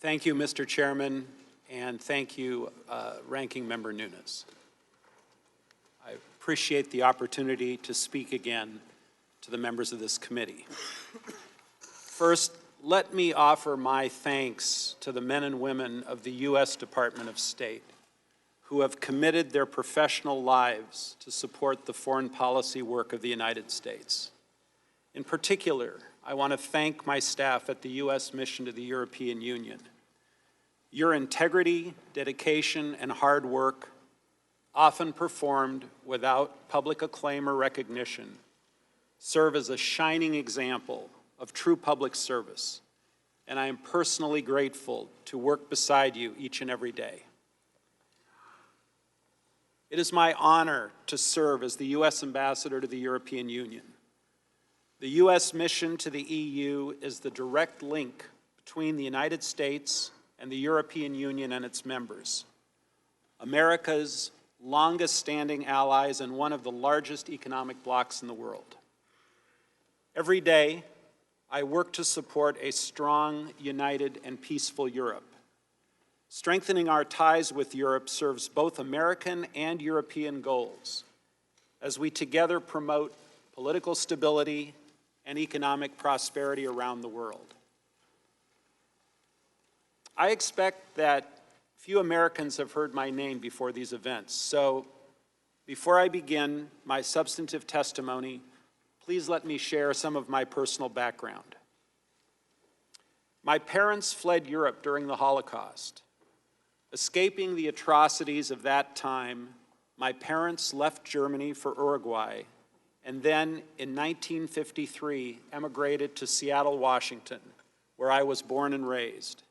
Thank you, Mr. Chairman, and thank you, Ranking Member Nunes. I appreciate the opportunity to speak again to the members of this committee. First, let me offer my thanks to the men and women of the U.S. Department of State who have committed their professional lives to support the foreign policy work of the United States. In particular, I want to thank my staff at the U.S. Mission to the European Union. Your integrity, dedication, and hard work, often performed without public acclaim or recognition, serve as a shining example of true public service, and I am personally grateful to work beside you each and every day. It is my honor to serve as the U.S. Ambassador to the European Union. The U.S. mission to the EU is the direct link between the United States and the European Union and its members, America's longest-standing allies and one of the largest economic blocs in the world. Every day, I work to support a strong, united, and peaceful Europe. Strengthening our ties with Europe serves both American and European goals as we together promote political stability and economic prosperity around the world. I expect that few Americans have heard my name before these events, so before I begin my substantive testimony, please let me share some of my personal background. My parents fled Europe during the Holocaust. Escaping the atrocities of that time, my parents left Germany for Uruguay and then, in 1953, emigrated to Seattle, Washington, where I was born and raised.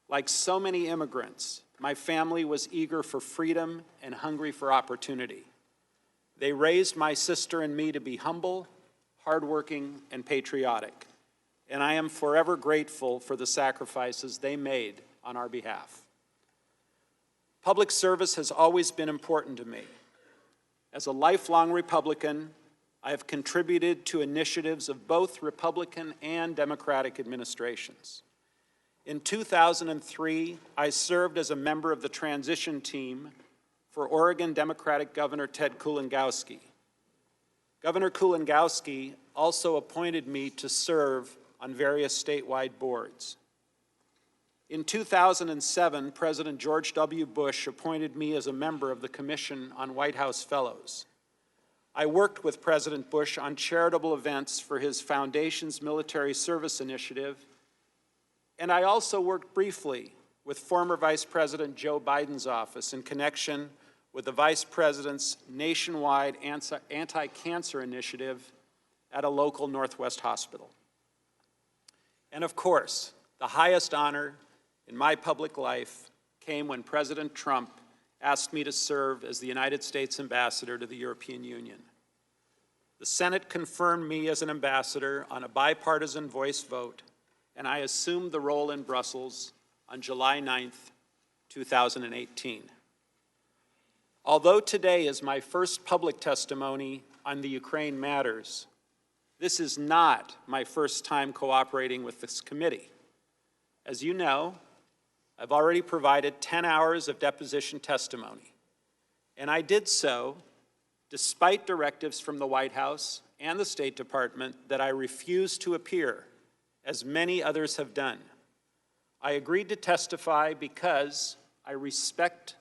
Like so many immigrants, my family was eager for freedom and hungry for opportunity. They raised my sister and me to be humble, hardworking, and patriotic, and I am forever grateful for the sacrifices they made on our behalf. Public service has always been important to me. As a lifelong Republican, I have contributed to initiatives of both Republican and Democratic administrations. In 2003, I served as a member of the transition team for Oregon Democratic Governor Ted Kulongoski. Governor Kulongoski also appointed me to serve on various statewide boards. In 2007, President George W. Bush appointed me as a member of the Commission on White House Fellows. I worked with President Bush on charitable events for his foundation's military service initiative, and I also worked briefly with former Vice President Joe Biden's office in connection with the Vice President's nationwide anti-cancer initiative at a local Northwest hospital. And of course, the highest honor in my public life came when President Trump asked me to serve as the United States Ambassador to the European Union. The Senate confirmed me as an ambassador on a bipartisan voice vote, and I assumed the role in Brussels on July 9th, 2018. Although today is my first public testimony on the Ukraine matters, this is not my first time cooperating with this committee. As you know, I've already provided 10 hours of deposition testimony, and I did so despite directives from the White House and the State Department that I refused to appear, as many others have done. I agreed to testify because I respect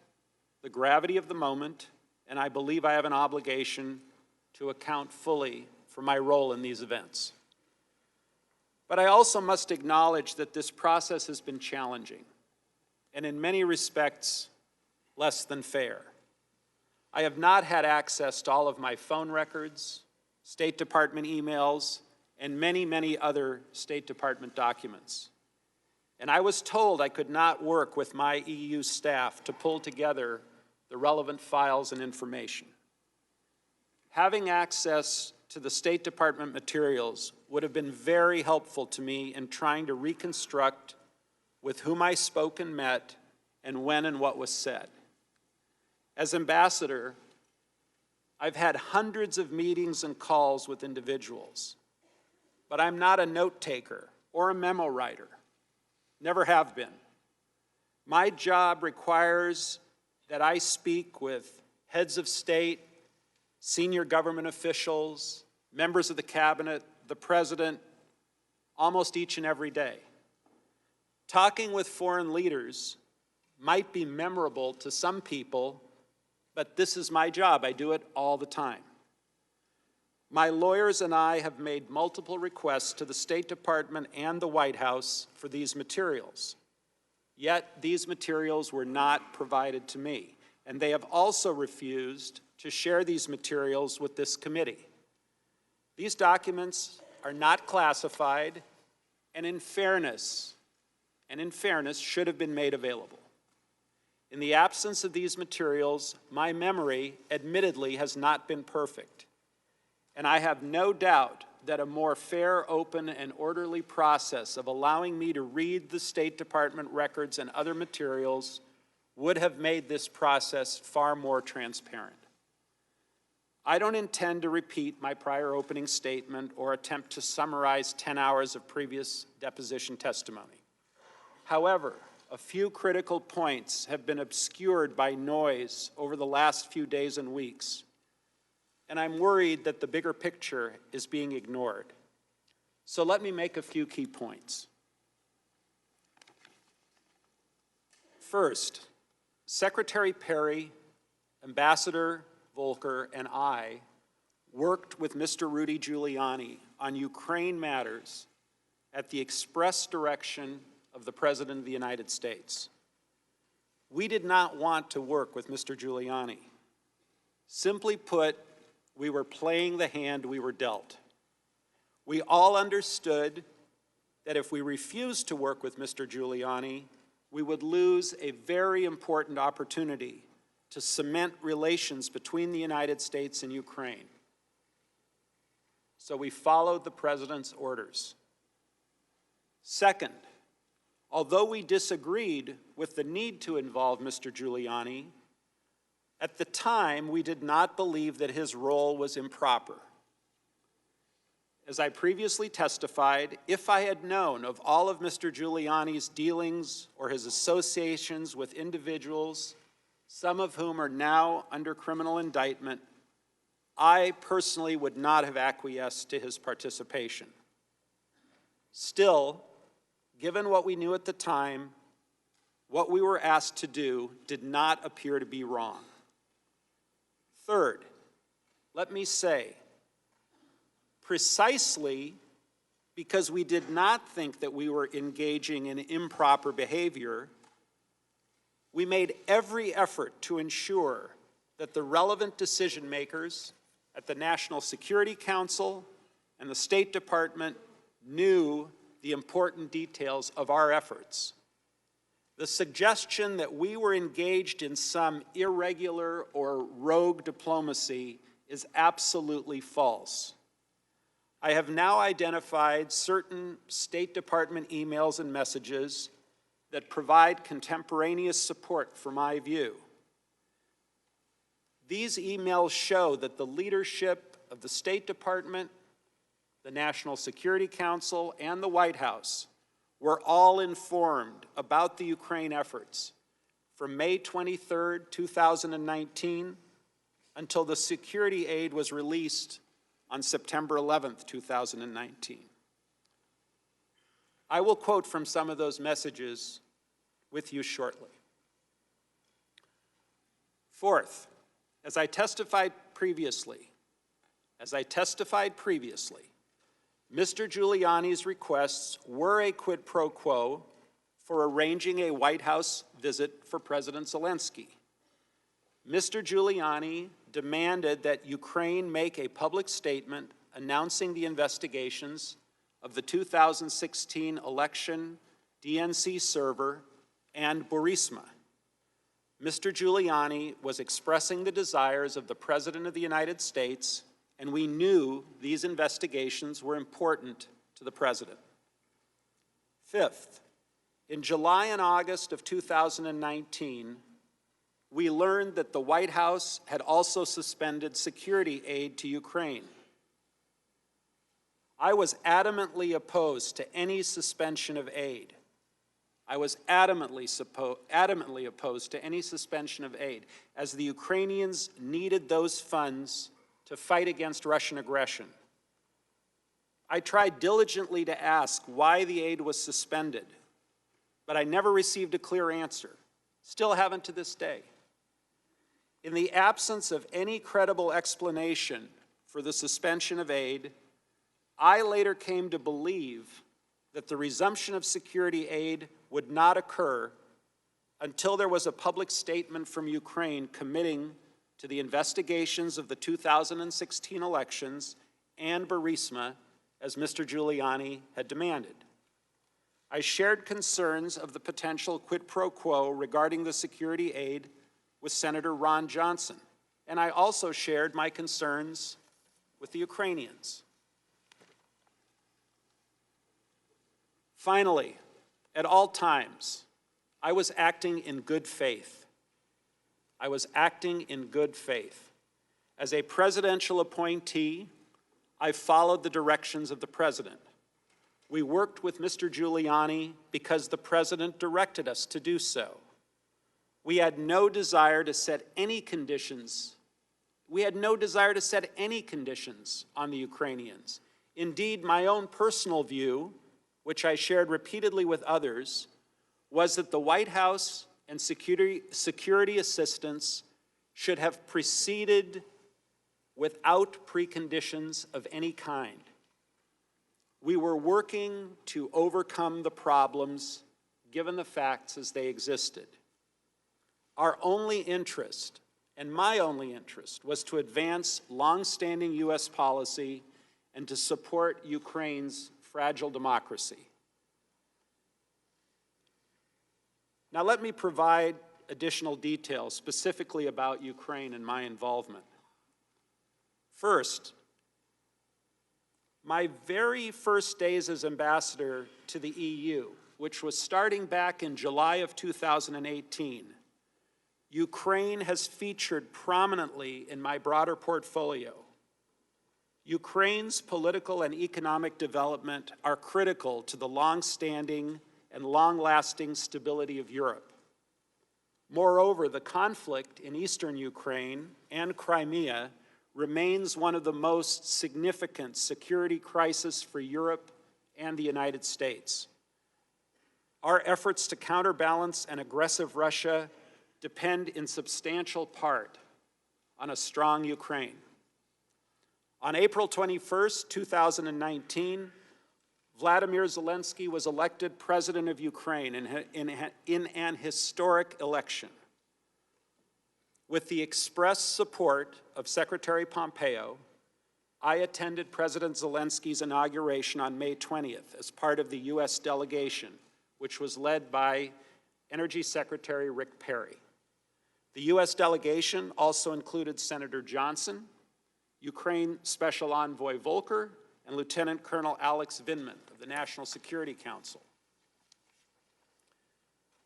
the gravity of the moment, and I believe I have an obligation to account fully for my role in these events. But I also must acknowledge that this process has been challenging, and in many respects, less than fair. I have not had access to all of my phone records, State Department emails, and many, many other State Department documents. And I was told I could not work with my EU staff to pull together the relevant files and information. Having access to the State Department materials would have been very helpful to me in trying to reconstruct with whom I spoke and met, and when and what was said. As ambassador, I've had hundreds of meetings and calls with individuals, but I'm not a note taker or a memo writer. never have been. My job requires that I speak with heads of state, senior government officials, members of the cabinet, the president, almost each and every day. Talking with foreign leaders might be memorable to some people, but this is my job. I do it all the time. My lawyers and I have made multiple requests to the State Department and the White House for these materials. Yet these materials were not provided to me, and they have also refused to share these materials with this committee. These documents are not classified, and in fairness, should have been made available. In the absence of these materials, my memory, admittedly, has not been perfect, and I have no doubt that a more fair, open, and orderly process of allowing me to read the State Department records and other materials would have made this process far more transparent. I don't intend to repeat my prior opening statement or attempt to summarize 10 hours of previous deposition testimony. However, a few critical points have been obscured by noise over the last few days and weeks, and I'm worried that the bigger picture is being ignored. So let me make a few key points. First, Secretary Perry, Ambassador Volker, and I worked with Mr. Rudy Giuliani on Ukraine matters at the express direction of the President of the United States. We did not want to work with Mr. Giuliani. Simply put, we were playing the hand we were dealt. We all understood that if we refused to work with Mr. Giuliani, we would lose a very important opportunity to cement relations between the United States and Ukraine. So we followed the President's orders. Second, although we disagreed with the need to involve Mr. Giuliani, at the time we did not believe that his role was improper. As I previously testified, if I had known of all of Mr. Giuliani's dealings or his associations with individuals, some of whom are now under criminal indictment, I personally would not have acquiesced to his participation. Still, given what we knew at the time, what we were asked to do did not appear to be wrong. Third, let me say, precisely because we did not think that we were engaging in improper behavior, we made every effort to ensure that the relevant decision makers at the National Security Council and the State Department knew the important details of our efforts. The suggestion that we were engaged in some irregular or rogue diplomacy is absolutely false. I have now identified certain State Department emails and messages that provide contemporaneous support for my view. These emails show that the leadership of the State Department, the National Security Council, and the White House were all informed about the Ukraine efforts from May 23, 2019, until the security aid was released on September 11, 2019. I will quote from some of those messages with you shortly. Fourth, as I testified previously, Mr. Giuliani's requests were a quid pro quo for arranging a White House visit for President Zelensky. Mr. Giuliani demanded that Ukraine make a public statement announcing the investigations of the 2016 election, DNC server, and Burisma. Mr. Giuliani was expressing the desires of the President of the United States, and we knew these investigations were important to the President. Fifth, in July and August of 2019, we learned that the White House had also suspended security aid to Ukraine. I was adamantly opposed to any suspension of aid. I was adamantly opposed to any suspension of aid, as the Ukrainians needed those funds to fight against Russian aggression. I tried diligently to ask why the aid was suspended, but I never received a clear answer. Still haven't to this day. In the absence of any credible explanation for the suspension of aid, I later came to believe that the resumption of security aid would not occur until there was a public statement from Ukraine committing to the investigations of the 2016 elections and Burisma, as Mr. Giuliani had demanded. I shared concerns of the potential quid pro quo regarding the security aid with Senator Ron Johnson, and I also shared my concerns with the Ukrainians. Finally, at all times, I was acting in good faith. I was acting in good faith. As a presidential appointee, I followed the directions of the president. We worked with Mr. Giuliani because the president directed us to do so. We had no desire to set any conditions. We had no desire to set any conditions on the Ukrainians. Indeed, my own personal view, which I shared repeatedly with others, was that the White House and security assistance should have proceeded without preconditions of any kind. We were working to overcome the problems given the facts as they existed. Our only interest, and my only interest, was to advance long-standing U.S. policy and to support Ukraine's fragile democracy. Now let me provide additional details specifically about Ukraine and my involvement. First, my very first days as ambassador to the EU, which was starting back in July of 2018, Ukraine has featured prominently in my broader portfolio. Ukraine's political and economic development are critical to the long-standing and long-lasting stability of Europe. Moreover, the conflict in eastern Ukraine and Crimea remains one of the most significant security crises for Europe and the United States. Our efforts to counterbalance an aggressive Russia depend in substantial part on a strong Ukraine. On April 21st, 2019, Vladimir Zelensky was elected president of Ukraine in an historic election. With the express support of Secretary Pompeo, I attended President Zelensky's inauguration on May 20th as part of the U.S. delegation, which was led by Energy Secretary Rick Perry. The U.S. delegation also included Senator Johnson, Ukraine Special Envoy Volker, and Lieutenant Colonel Alex Vindman of the National Security Council.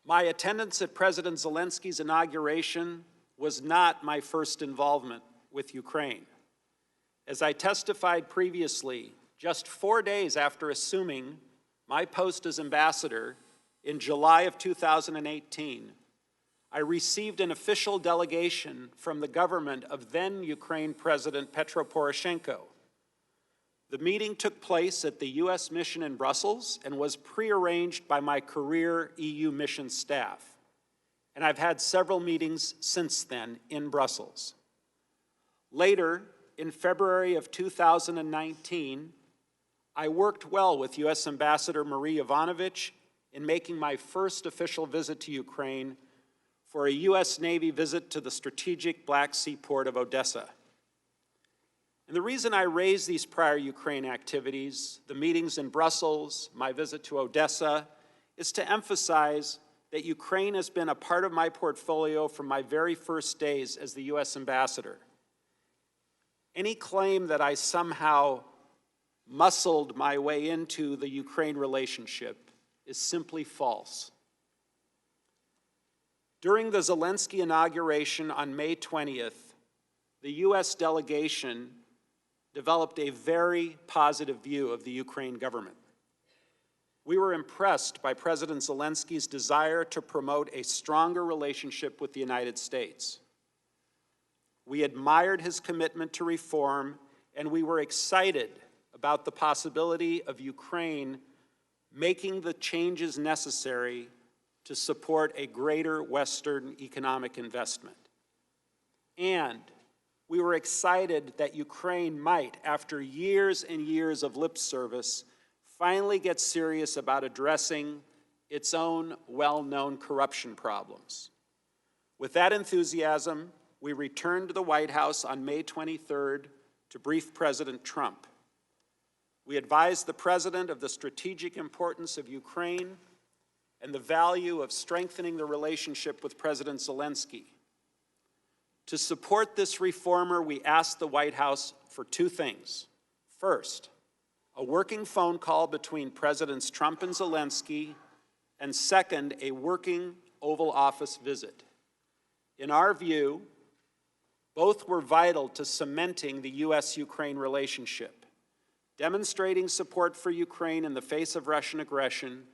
My attendance at President Zelensky's inauguration was not my first involvement with Ukraine. As I testified previously, just 4 days after assuming my post as ambassador in July of 2018, I received an official delegation from the government of then Ukraine President Petro Poroshenko. The meeting took place at the U.S. mission in Brussels and was prearranged by my career EU mission staff. And I've had several meetings since then in Brussels. Later, in February of 2019, I worked well with U.S. Ambassador Marie Yovanovitch in making my first official visit to Ukraine for a U.S. Navy visit to the strategic Black Sea port of Odessa. And the reason I raise these prior Ukraine activities, the meetings in Brussels, my visit to Odessa, is to emphasize that Ukraine has been a part of my portfolio from my very first days as the U.S. ambassador. Any claim that I somehow muscled my way into the Ukraine relationship is simply false. During the Zelensky inauguration on May 20th, the U.S. delegation developed a very positive view of the Ukraine government. We were impressed by President Zelensky's desire to promote a stronger relationship with the United States. We admired his commitment to reform, and we were excited about the possibility of Ukraine making the changes necessary to support a greater Western economic investment. And we were excited that Ukraine might, after years and years of lip service, finally get serious about addressing its own well-known corruption problems. With that enthusiasm, we returned to the White House on May 23rd to brief President Trump. We advised the President of the strategic importance of Ukraine and the value of strengthening the relationship with President Zelensky. To support this reformer, we asked the White House for two things. First, a working phone call between Presidents Trump and Zelensky, and second, a working Oval Office visit. In our view, both were vital to cementing the U.S.-Ukraine relationship, demonstrating support for Ukraine in the face of Russian aggression,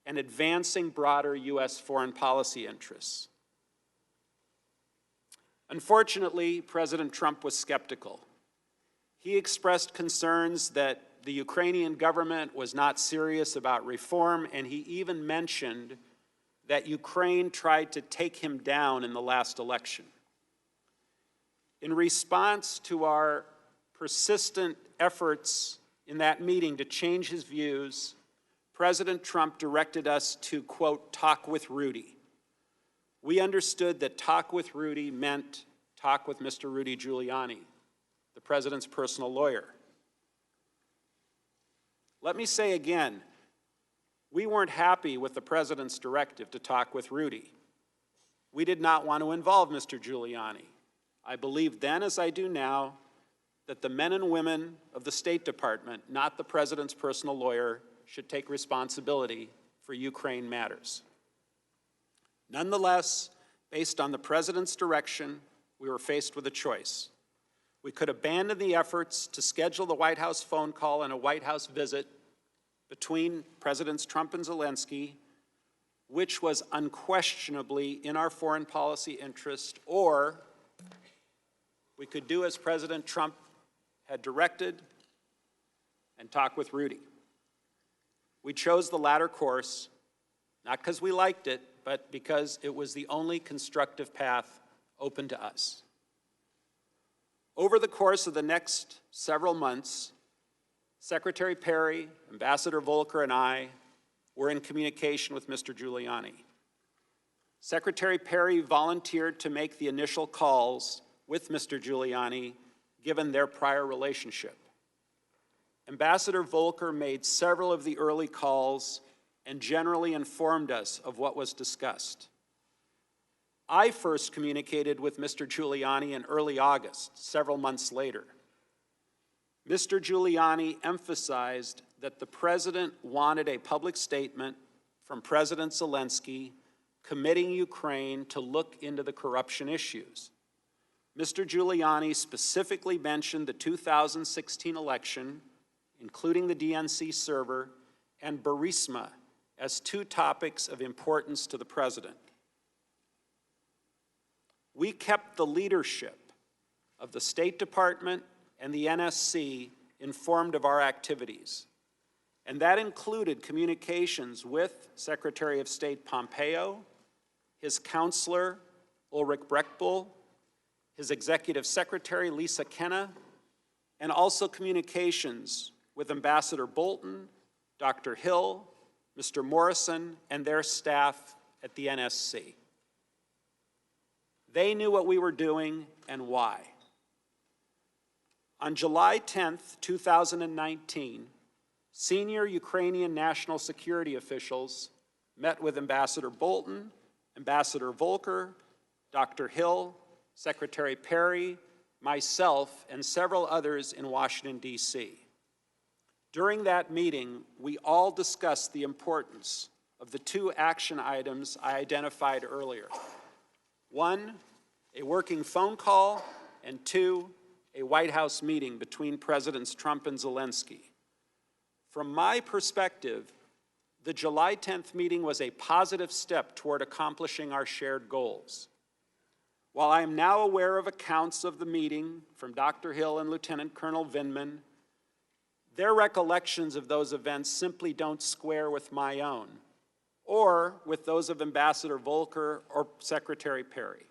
and advancing broader U.S. foreign policy interests. Unfortunately, President Trump was skeptical. He expressed concerns that the Ukrainian government was not serious about reform, and he even mentioned that Ukraine tried to take him down in the last election. In response to our persistent efforts in that meeting to change his views, President Trump directed us to, quote, talk with Rudy. We understood that talk with Rudy meant talk with Mr. Rudy Giuliani, the president's personal lawyer. Let me say again, we weren't happy with the president's directive to talk with Rudy. We did not want to involve Mr. Giuliani. I believed then, as I do now, that the men and women of the State Department, not the president's personal lawyer, should take responsibility for Ukraine matters. Nonetheless, based on the president's direction, we were faced with a choice. We could abandon the efforts to schedule the White House phone call and a White House visit between Presidents Trump and Zelensky, which was unquestionably in our foreign policy interest, or we could do as President Trump had directed and talk with Rudy. We chose the latter course, not because we liked it, but because it was the only constructive path open to us. Over the course of the next several months, Secretary Perry, Ambassador Volker, and I were in communication with Mr. Giuliani. Secretary Perry volunteered to make the initial calls with Mr. Giuliani, given their prior relationship. Ambassador Volker made several of the early calls and generally informed us of what was discussed. I first communicated with Mr. Giuliani in early August, several months later. Mr. Giuliani emphasized that the president wanted a public statement from President Zelensky committing Ukraine to look into the corruption issues. Mr. Giuliani specifically mentioned the 2016 election, including the DNC server, and Burisma as two topics of importance to the president. We kept the leadership of the State Department and the NSC informed of our activities, and that included communications with Secretary of State Pompeo, his counselor Ulrich Brechtbull, his executive secretary Lisa Kenna, and also communications with Ambassador Bolton, Dr. Hill, Mr. Morrison, and their staff at the NSC. They knew what we were doing and why. On July 10th, 2019, senior Ukrainian national security officials met with Ambassador Bolton, Ambassador Volker, Dr. Hill, Secretary Perry, myself, and several others in Washington, D.C. During that meeting, we all discussed the importance of the two action items I identified earlier. One, a working phone call, and two, a White House meeting between Presidents Trump and Zelensky. From my perspective, the July 10th meeting was a positive step toward accomplishing our shared goals. While I am now aware of accounts of the meeting from Dr. Hill and Lieutenant Colonel Vindman, their recollections of those events simply don't square with my own, or with those of Ambassador Volker or Secretary Perry.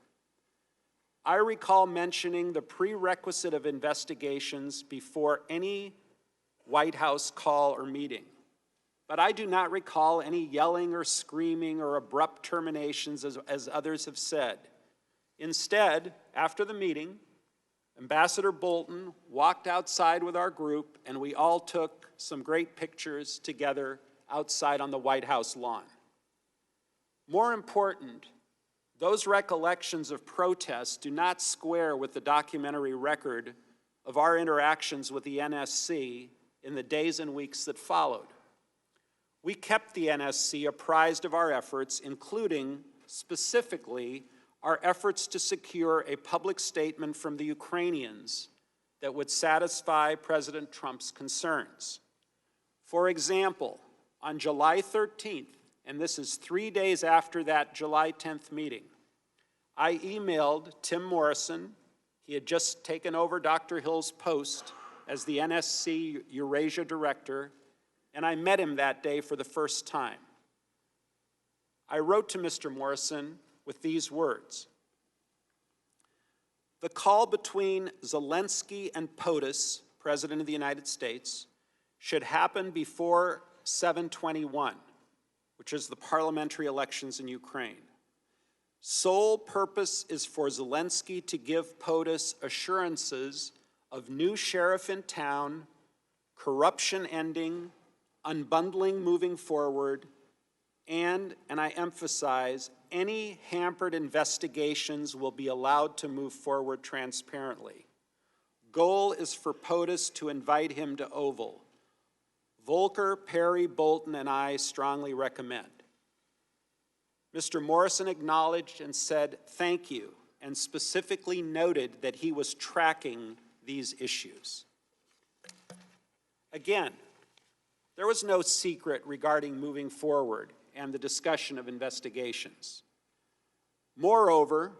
I recall mentioning the prerequisite of investigations before any White House call or meeting, but I do not recall any yelling or screaming or abrupt terminations as others have said. Instead, after the meeting, Ambassador Bolton walked outside with our group and we all took some great pictures together outside on the White House lawn. More important, those recollections of protests do not square with the documentary record of our interactions with the NSC in the days and weeks that followed. We kept the NSC apprised of our efforts, including, specifically, our efforts to secure a public statement from the Ukrainians that would satisfy President Trump's concerns. For example, on July 13th, and this is 3 days after that July 10th meeting, I emailed Tim Morrison. He had just taken over Dr. Hill's post as the NSC Eurasia Director, and I met him that day for the first time. I wrote to Mr. Morrison with these words: the call between Zelensky and POTUS, President of the United States, should happen before 7/21, which is the parliamentary elections in Ukraine. Sole purpose is for Zelensky to give POTUS assurances of new sheriff in town, corruption ending, unbundling moving forward, and I emphasize, any hampered investigations will be allowed to move forward transparently. Goal is for POTUS to invite him to Oval. Volker, Perry, Bolton, and I strongly recommend. Mr. Morrison acknowledged and said thank you, and specifically noted that he was tracking these issues. Again, there was no secret regarding moving forward and the discussion of investigations. Moreover,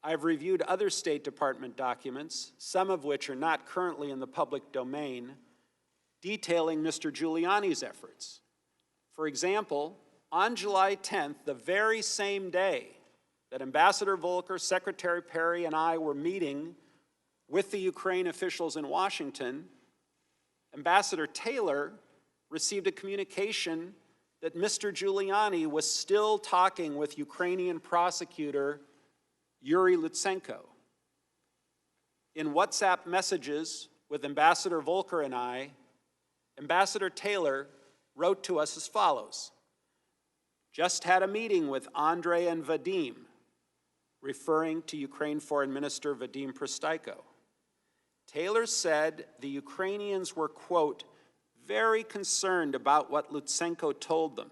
I've reviewed other State Department documents, some of which are not currently in the public domain, detailing Mr. Giuliani's efforts. For example, on July 10th, the very same day that Ambassador Volker, Secretary Perry, and I were meeting with the Ukraine officials in Washington, Ambassador Taylor received a communication that Mr. Giuliani was still talking with Ukrainian prosecutor Yuri Lutsenko. In WhatsApp messages with Ambassador Volker and I, Ambassador Taylor wrote to us as follows: just had a meeting with Andrei and Vadim, referring to Ukraine Foreign Minister Vadim Prystaiko. Taylor said the Ukrainians were, quote, very concerned about what Lutsenko told them,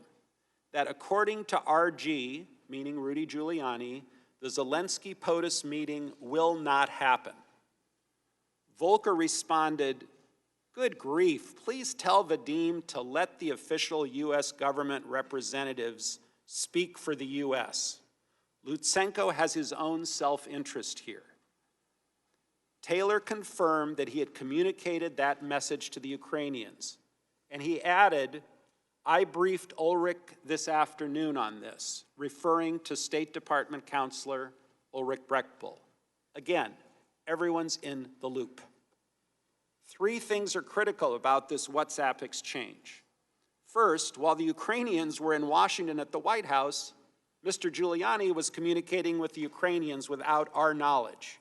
that according to RG, meaning Rudy Giuliani, the Zelensky-POTUS meeting will not happen. Volker responded, good grief, please tell Vadim to let the official U.S. government representatives speak for the U.S. Lutsenko has his own self-interest here. Taylor confirmed that he had communicated that message to the Ukrainians, and he added, I briefed Ulrich this afternoon on this, referring to State Department Counselor Ulrich Brechtbull. Again, everyone's in the loop. 3 things are critical about this WhatsApp exchange. First, while the Ukrainians were in Washington at the White House, Mr. Giuliani was communicating with the Ukrainians without our knowledge.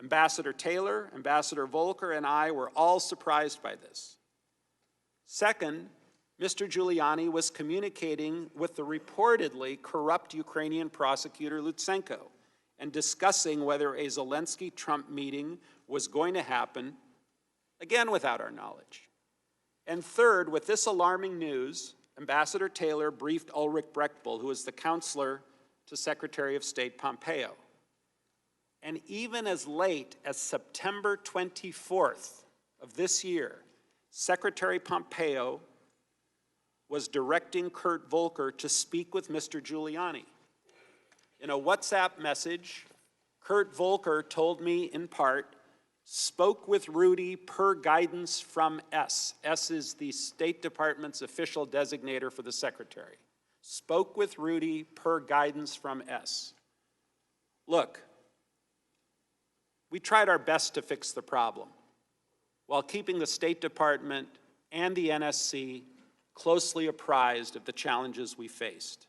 Ambassador Taylor, Ambassador Volker, and I were all surprised by this. Second, Mr. Giuliani was communicating with the reportedly corrupt Ukrainian prosecutor Lutsenko and discussing whether a Zelensky-Trump meeting was going to happen, again without our knowledge. And third, with this alarming news, Ambassador Taylor briefed Ulrich Brechtbull, who is the counselor to Secretary of State Pompeo. And even as late as September 24th of this year, Secretary Pompeo was directing Kurt Volker to speak with Mr. Giuliani. In a WhatsApp message, Kurt Volker told me in part, spoke with Rudy per guidance from S. S is the State Department's official designator for the Secretary. Spoke with Rudy per guidance from S. Look, we tried our best to fix the problem while keeping the State Department and the NSC closely apprised of the challenges we faced.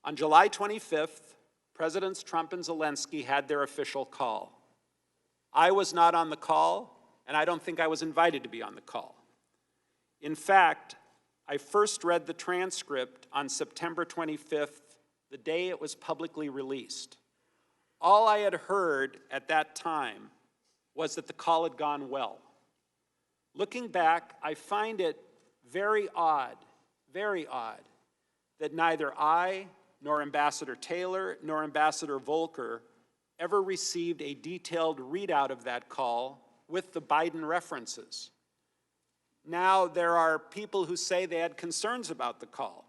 On July 25th, Presidents Trump and Zelensky had their official call. I was not on the call, and I don't think I was invited to be on the call. In fact, I first read the transcript on September 25th, the day it was publicly released. All I had heard at that time was that the call had gone well. Looking back, I find it very odd, that neither I, nor Ambassador Taylor, nor Ambassador Volker ever received a detailed readout of that call with the Biden references. Now, there are people who say they had concerns about the call,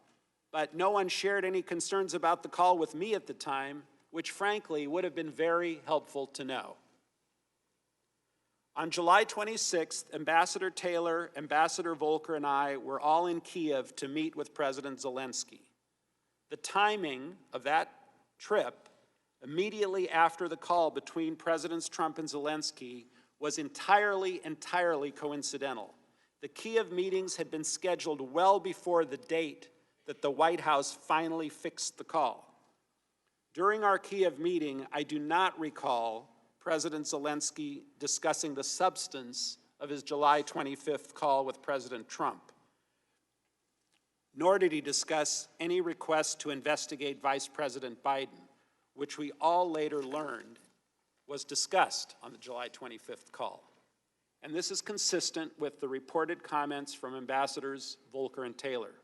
but no one shared any concerns about the call with me at the time, which frankly would have been very helpful to know. On July 26th, Ambassador Taylor, Ambassador Volker, and I were all in Kiev to meet with President Zelensky. The timing of that trip, immediately after the call between Presidents Trump and Zelensky, was entirely coincidental. The Kiev meetings had been scheduled well before the date that the White House finally fixed the call. During our Kiev meeting, I do not recall President Zelensky discussing the substance of his July 25th call with President Trump, nor did he discuss any request to investigate Vice President Biden, which we all later learned was discussed on the July 25th call. And this is consistent with the reported comments from Ambassadors Volker and Taylor.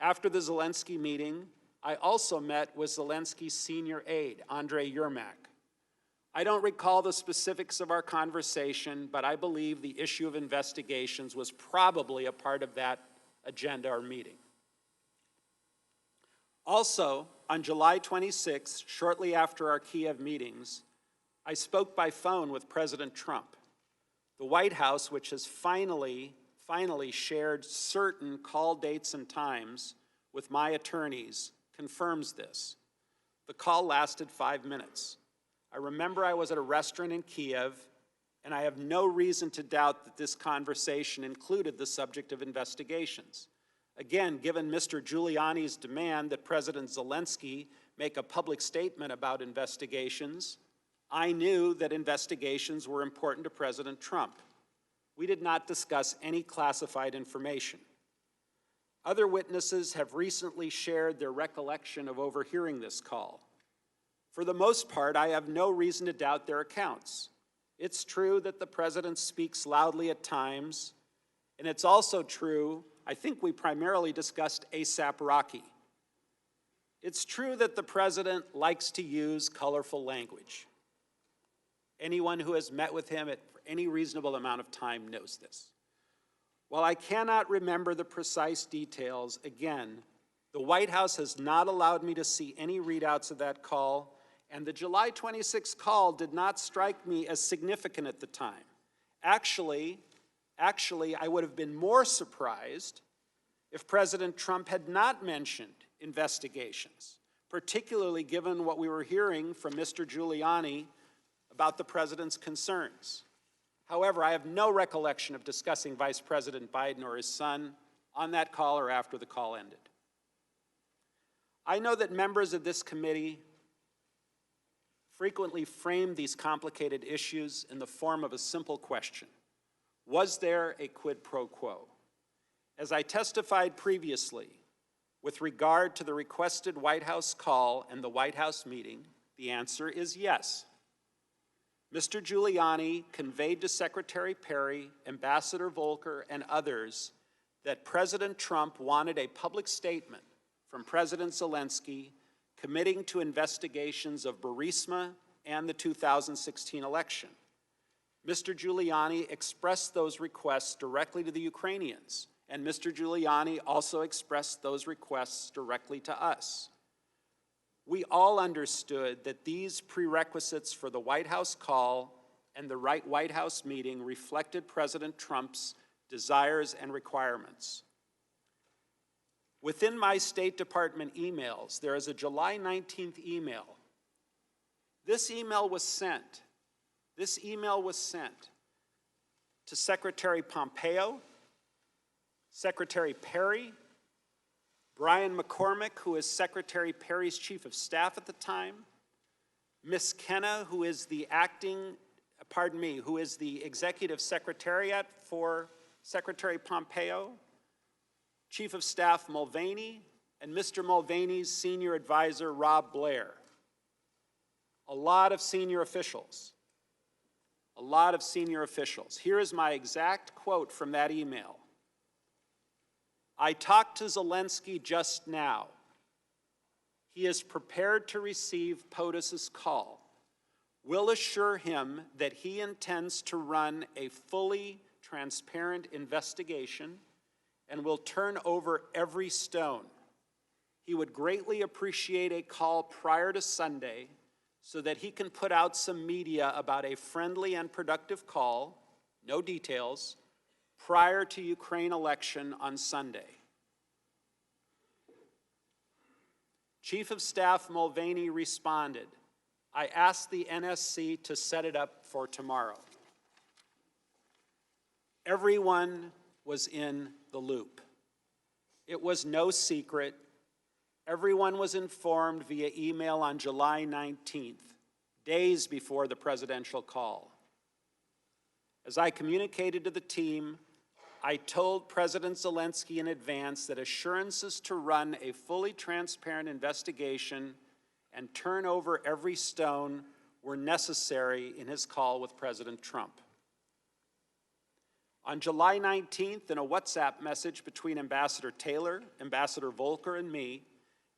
After the Zelensky meeting, I also met with Zelensky's senior aide, Andrei Yermak. I don't recall the specifics of our conversation, but I believe the issue of investigations was probably a part of that agenda or meeting. Also, on July 26th, shortly after our Kiev meetings, I spoke by phone with President Trump. The White House, which has finally shared certain call dates and times with my attorneys, confirms this. The call lasted 5 minutes. I remember I was at a restaurant in Kiev, and I have no reason to doubt that this conversation included the subject of investigations. Again, given Mr. Giuliani's demand that President Zelensky make a public statement about investigations, I knew that investigations were important to President Trump. We did not discuss any classified information. Other witnesses have recently shared their recollection of overhearing this call. For the most part, I have no reason to doubt their accounts. It's true that the president speaks loudly at times, and it's also true, I think we primarily discussed ASAP Rocky. It's true that the president likes to use colorful language. Anyone who has met with him at any reasonable amount of time knows this. While I cannot remember the precise details, again, the White House has not allowed me to see any readouts of that call, and the July 26th call did not strike me as significant at the time. Actually, I would have been more surprised if President Trump had not mentioned investigations, particularly given what we were hearing from Mr. Giuliani about the president's concerns. However, I have no recollection of discussing Vice President Biden or his son on that call or after the call ended. I know that members of this committee frequently frame these complicated issues in the form of a simple question. Was there a quid pro quo? As I testified previously, with regard to the requested White House call and the White House meeting, the answer is yes. Mr. Giuliani conveyed to Secretary Perry, Ambassador Volker, and others that President Trump wanted a public statement from President Zelensky committing to investigations of Burisma and the 2016 election. Mr. Giuliani expressed those requests directly to the Ukrainians, and Mr. Giuliani also expressed those requests directly to us. We all understood that these prerequisites for the White House call and the White House meeting reflected President Trump's desires and requirements. Within my State Department emails, there is a July 19th email. This email was sent to Secretary Pompeo, Secretary Perry, Brian McCormick, who is Secretary Perry's chief of staff at the time, Ms. Kenna, who is the executive secretariat for Secretary Pompeo, Chief of Staff Mulvaney, and Mr. Mulvaney's senior advisor, Rob Blair. A lot of senior officials. Here is my exact quote from that email. I talked to Zelensky just now. He is prepared to receive POTUS's call. We'll assure him that he intends to run a fully transparent investigation and will turn over every stone. He would greatly appreciate a call prior to Sunday so that he can put out some media about a friendly and productive call, no details, prior to Ukraine election on Sunday. Chief of Staff Mulvaney responded, I asked the NSC to set it up for tomorrow. Everyone was in the loop. It was no secret. Everyone was informed via email on July 19th, days before the presidential call. As I communicated to the team, I told President Zelensky in advance that assurances to run a fully transparent investigation and turn over every stone were necessary in his call with President Trump. On July 19th, in a WhatsApp message between Ambassador Taylor, Ambassador Volker, and me,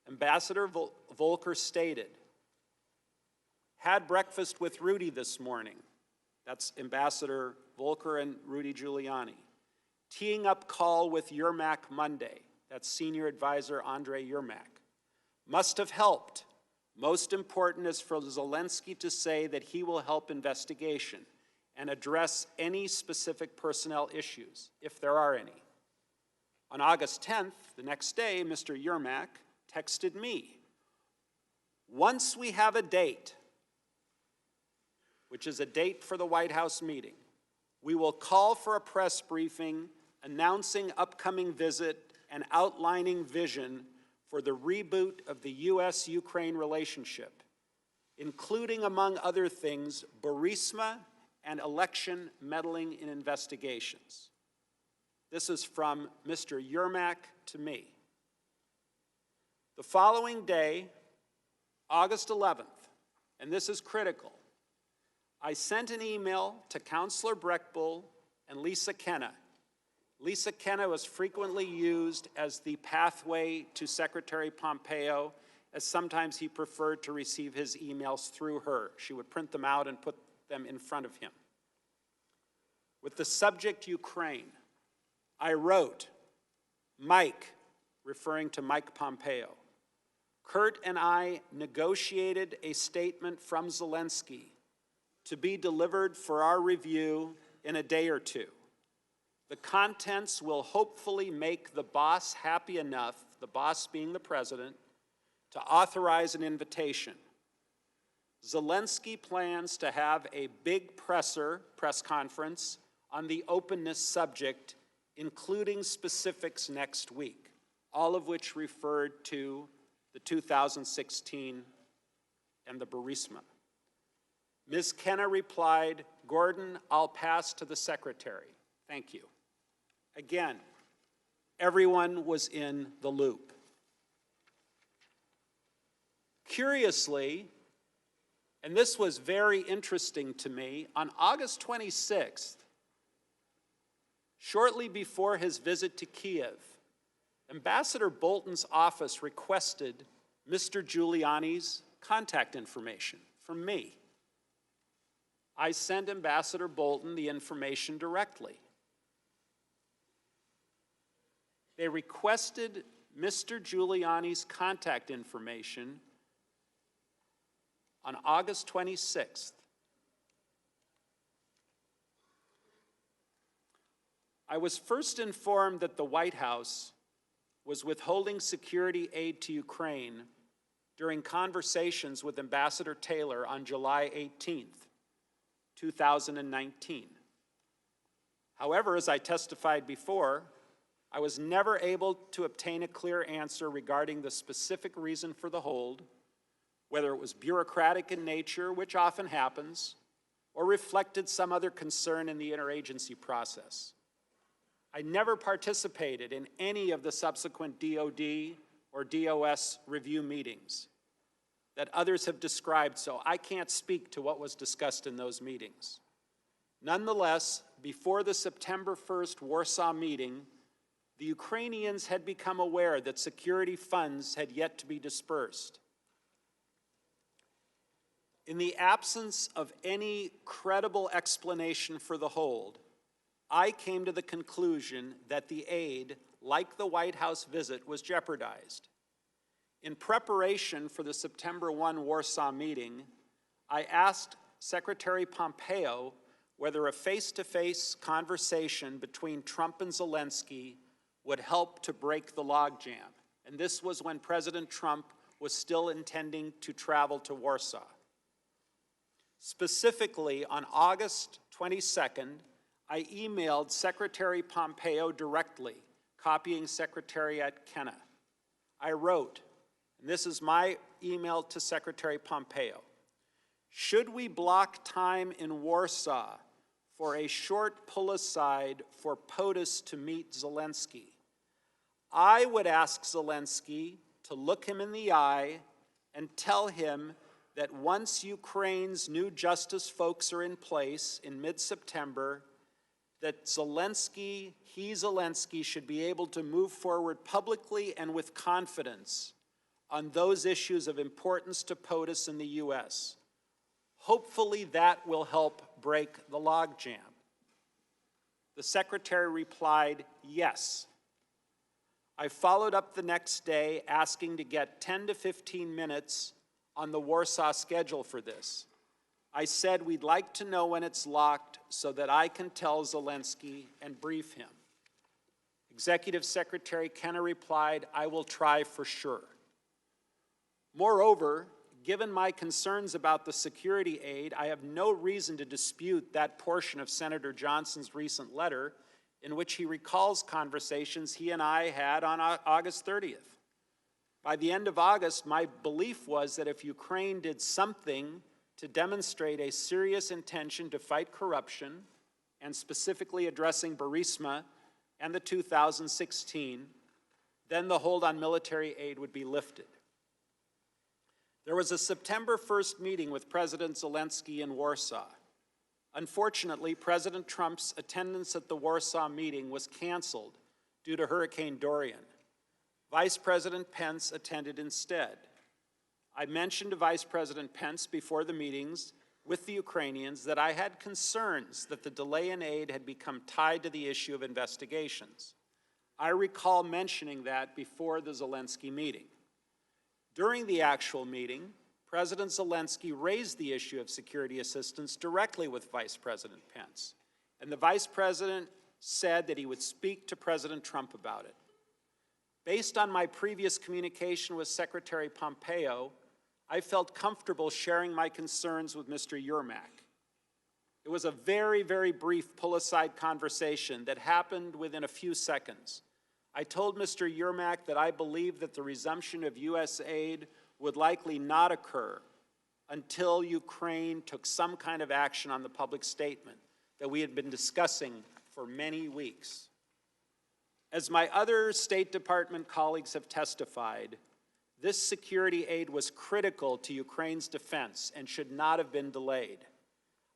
Ambassador Volker stated, had breakfast with Rudy this morning. That's Ambassador Volker and Rudy Giuliani. Teeing up call with Yermak Monday. That's Senior Advisor Andrei Yermak. Must have helped. Most important is for Zelensky to say that he will help investigation and address any specific personnel issues, if there are any. On August 10th, the next day, Mr. Yermak texted me, once we have a date, which is a date for the White House meeting, we will call for a press briefing announcing upcoming visit and outlining vision for the reboot of the U.S.-Ukraine relationship, including, among other things, Burisma and election meddling in investigations. This is from Mr. Yermak to me. The following day, August 11th, and this is critical, I sent an email to Counselor Breckbull and Lisa Kenna. Lisa Kenna was frequently used as the pathway to Secretary Pompeo, as sometimes he preferred to receive his emails through her. She would print them out and put them in front of him. With the subject Ukraine, I wrote, Mike, referring to Mike Pompeo, Kurt and I negotiated a statement from Zelensky to be delivered for our review in a day or two. The contents will hopefully make the boss happy enough, the boss being the president, to authorize an invitation. Zelensky plans to have a big press conference on the openness subject, including specifics next week, all of which referred to the 2016 and the Burisma. Ms. Kenna replied, Gordon, I'll pass to the secretary. Thank you. Again, everyone was in the loop. Curiously, and this was very interesting to me, on August 26th, shortly before his visit to Kiev, Ambassador Bolton's office requested Mr. Giuliani's contact information from me. I sent Ambassador Bolton the information directly. They requested Mr. Giuliani's contact information on August 26th. I was first informed that the White House was withholding security aid to Ukraine during conversations with Ambassador Taylor on July 18th, 2019. However, as I testified before, I was never able to obtain a clear answer regarding the specific reason for the hold, whether it was bureaucratic in nature, which often happens, or reflected some other concern in the interagency process. I never participated in any of the subsequent DOD or DOS review meetings that others have described, so I can't speak to what was discussed in those meetings. Nonetheless, before the September 1st Warsaw meeting, the Ukrainians had become aware that security funds had yet to be dispersed. In the absence of any credible explanation for the hold, I came to the conclusion that the aid, like the White House visit, was jeopardized. In preparation for the September 1 Warsaw meeting, I asked Secretary Pompeo whether a face-to-face conversation between Trump and Zelensky would help to break the logjam. And this was when President Trump was still intending to travel to Warsaw. Specifically, on August 22nd, I emailed Secretary Pompeo directly, copying Secretary Kenna. I wrote, and this is my email to Secretary Pompeo, should we block time in Warsaw for a short pull-aside for POTUS to meet Zelensky? I would ask Zelensky to look him in the eye and tell him that once Ukraine's new justice folks are in place in mid-September, that Zelensky should be able to move forward publicly and with confidence on those issues of importance to POTUS in the U.S. Hopefully that will help break the logjam. The Secretary replied, yes. I followed up the next day asking to get 10 to 15 minutes on the Warsaw schedule for this. I said we'd like to know when it's locked so that I can tell Zelensky and brief him. Executive Secretary Kenna replied, I will try for sure. Moreover, given my concerns about the security aid, I have no reason to dispute that portion of Senator Johnson's recent letter in which he recalls conversations he and I had on August 30th. By the end of August, my belief was that if Ukraine did something to demonstrate a serious intention to fight corruption, and specifically addressing Burisma and the 2016, then the hold on military aid would be lifted. There was a September 1st meeting with President Zelensky in Warsaw. Unfortunately, President Trump's attendance at the Warsaw meeting was canceled due to Hurricane Dorian. Vice President Pence attended instead. I mentioned to Vice President Pence before the meetings with the Ukrainians that I had concerns that the delay in aid had become tied to the issue of investigations. I recall mentioning that before the Zelensky meeting. During the actual meeting, President Zelensky raised the issue of security assistance directly with Vice President Pence, and the Vice President said that he would speak to President Trump about it. Based on my previous communication with Secretary Pompeo, I felt comfortable sharing my concerns with Mr. Yermak. It was a very, very brief pull-aside conversation that happened within a few seconds. I told Mr. Yermak that I believed that the resumption of U.S. aid would likely not occur until Ukraine took some kind of action on the public statement that we had been discussing for many weeks. As my other State Department colleagues have testified, this security aid was critical to Ukraine's defense and should not have been delayed.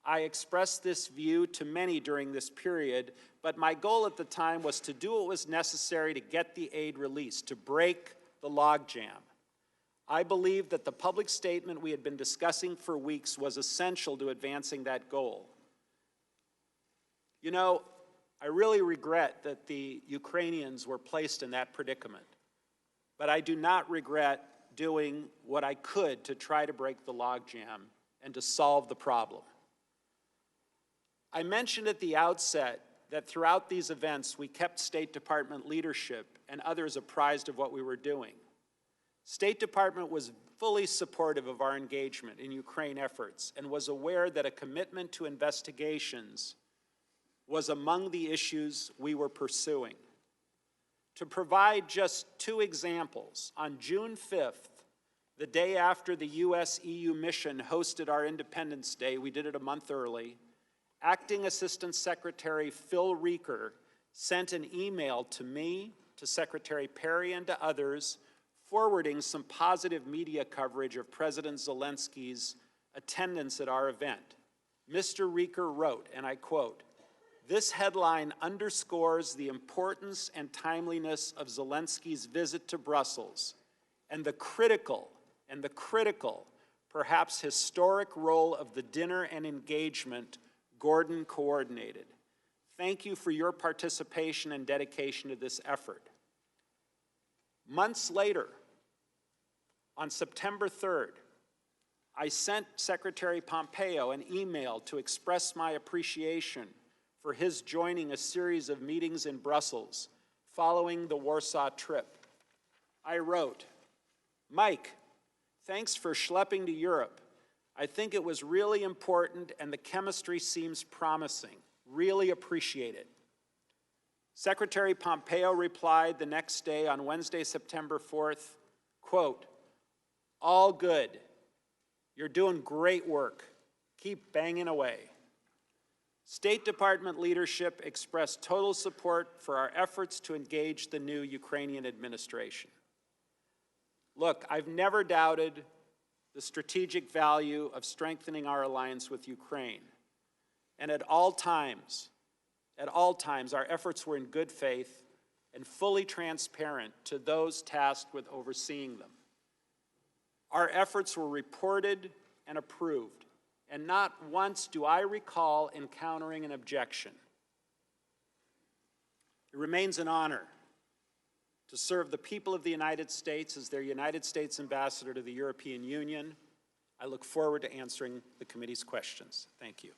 I expressed this view to many during this period, but my goal at the time was to do what was necessary to get the aid released, to break the logjam. I believe that the public statement we had been discussing for weeks was essential to advancing that goal. You know, I really regret that the Ukrainians were placed in that predicament, but I do not regret doing what I could to try to break the logjam and to solve the problem. I mentioned at the outset that throughout these events, we kept State Department leadership and others apprised of what we were doing. State Department was fully supportive of our engagement in Ukraine efforts and was aware that a commitment to investigations was among the issues we were pursuing. To provide just two examples, on June 5th, the day after the US-EU mission hosted our Independence Day, we did it a month early, Acting Assistant Secretary Phil Reeker sent an email to me, to Secretary Perry, and to others, forwarding some positive media coverage of President Zelensky's attendance at our event. Mr. Reeker wrote, and I quote, "This headline underscores the importance and timeliness of Zelensky's visit to Brussels and the critical, perhaps historic role of the dinner and engagement Gordon coordinated. Thank you for your participation and dedication to this effort." Months later, on September 3rd, I sent Secretary Pompeo an email to express my appreciation for his joining a series of meetings in Brussels following the Warsaw trip. I wrote, "Mike, thanks for schlepping to Europe. I think it was really important and the chemistry seems promising. Really appreciate it." Secretary Pompeo replied the next day on Wednesday, September 4th, quote, "All good. You're doing great work. Keep banging away." State Department leadership expressed total support for our efforts to engage the new Ukrainian administration. Look, I've never doubted the strategic value of strengthening our alliance with Ukraine. And at all times, our efforts were in good faith and fully transparent to those tasked with overseeing them. Our efforts were reported and approved, and not once do I recall encountering an objection. It remains an honor to serve the people of the United States as their United States ambassador to the European Union. I look forward to answering the committee's questions. Thank you.